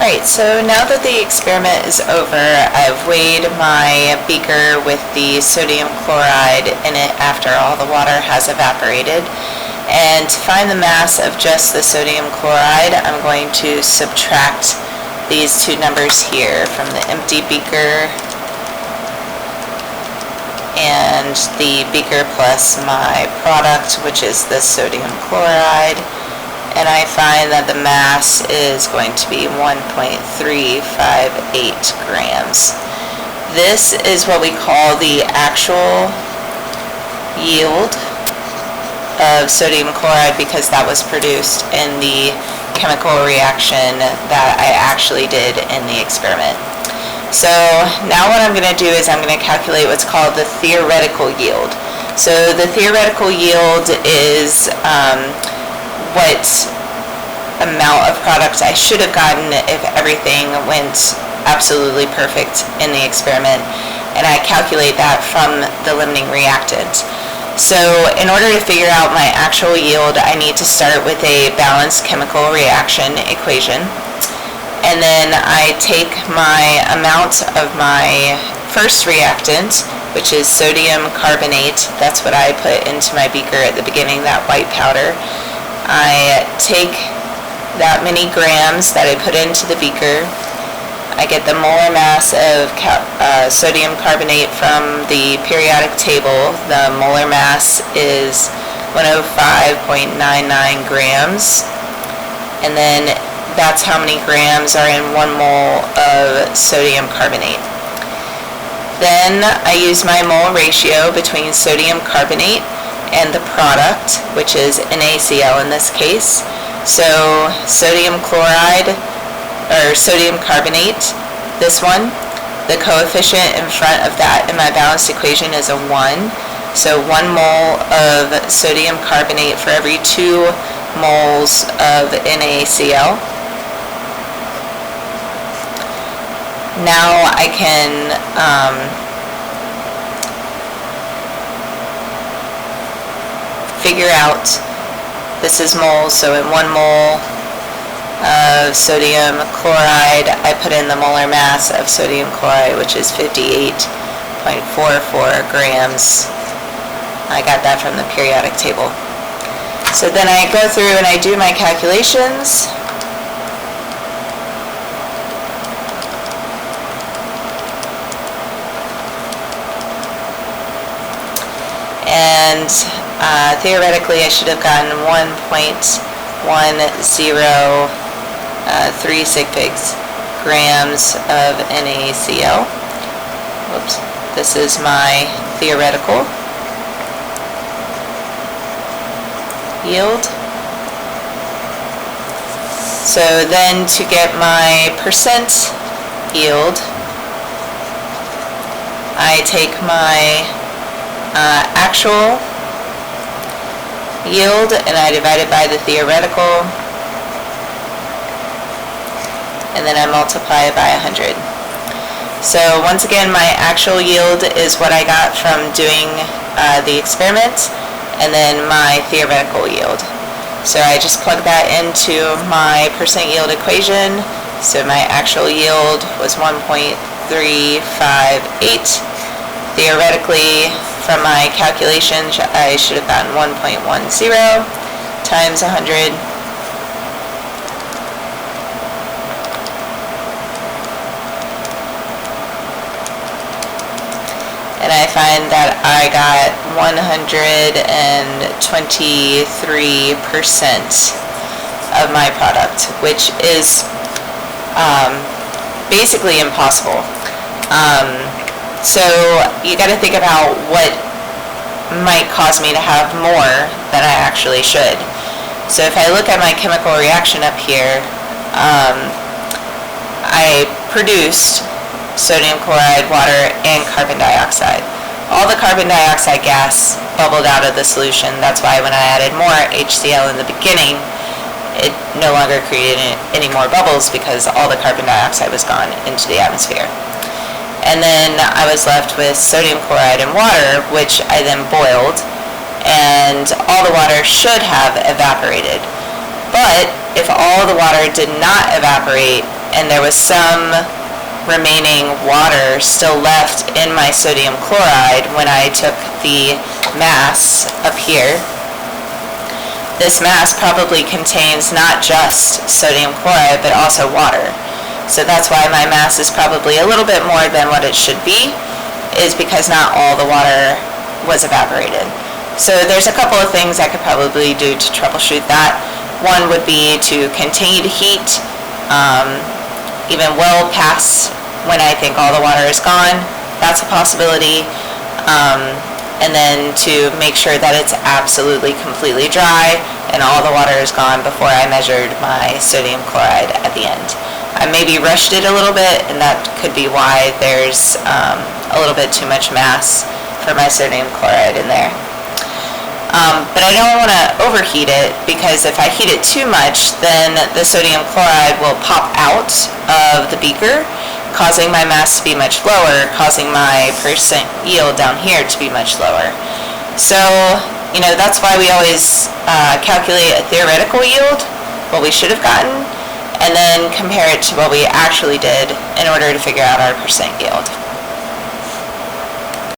Alright, so now that the experiment is over, I've weighed my beaker with the sodium chloride in it after all the water has evaporated. And to find the mass of just the sodium chloride, I'm going to subtract these two numbers here from the empty beaker and the beaker plus my product, which is the sodium chloride. And I find that the mass is going to be 1.358 grams. This is what we call the actual yield of sodium chloride because that was produced in the chemical reaction that I actually did in the experiment. So now what I'm going to do is I'm going to calculate what's called the theoretical yield. So the theoretical yield is what amount of product I should have gotten if everything went absolutely perfect in the experiment, and I calculate that from the limiting reactant. So in order to figure out my actual yield, I need to start with a balanced chemical reaction equation, and then I take my amount of my first reactant, which is sodium carbonate. That's what I put into my beaker at the beginning, that white powder. I take that many grams that I put into the beaker. I get the molar mass of sodium carbonate from the periodic table. The molar mass is 105.99 grams. And then that's how many grams are in 1 mole of sodium carbonate. Then I use my mole ratio between sodium carbonate and the product, which is NaCl in this case. So sodium chloride, or sodium carbonate, this one, the coefficient in front of that in my balanced equation is a 1. So 1 mole of sodium carbonate for every 2 moles of NaCl. Now I can figure out, this is moles, so in 1 mole of sodium chloride, I put in the molar mass of sodium chloride, which is 58.44 grams. I got that from the periodic table. So then I go through and I do my calculations. And theoretically I should have gotten 1.1036 grams of NaCl. Whoops. This is my theoretical yield. So then to get my percent yield, I take my actual yield and I divide it by the theoretical, and then I multiply it by 100. So once again, my actual yield is what I got from doing the experiment, and then my theoretical yield. So I just plug that into my percent yield equation. So my actual yield was 1.358. Theoretically, from my calculations, I should have gotten 1.10 times 100. And I find that I got 123% of my product, which is basically impossible. So you got to think about what might cause me to have more than I actually should. So if I look at my chemical reaction up here, I produced sodium chloride, water, and carbon dioxide. All the carbon dioxide gas bubbled out of the solution. That's why when I added more HCl in the beginning, it no longer created any more bubbles because all the carbon dioxide was gone into the atmosphere. And then I was left with sodium chloride and water, which I then boiled, and all the water should have evaporated. But if all the water did not evaporate and there was some remaining water still left in my sodium chloride when I took the mass up here. This mass probably contains not just sodium chloride but also water. So that's why my mass is probably a little bit more than what it should be, is because not all the water was evaporated. So there's a couple of things I could probably do to troubleshoot that. One would be to continue to heat even well past when I think all the water is gone. That's a possibility. And then to make sure that it's absolutely completely dry and all the water is gone before I measured my sodium chloride at the end. I maybe rushed it a little bit, and that could be why there's a little bit too much mass for my sodium chloride in there. But I don't want to overheat it, because if I heat it too much, then the sodium chloride will pop out of the beaker, causing my mass to be much lower, causing my percent yield down here to be much lower. So, that's why we always calculate a theoretical yield, what we should have gotten, and then compare it to what we actually did in order to figure out our percent yield.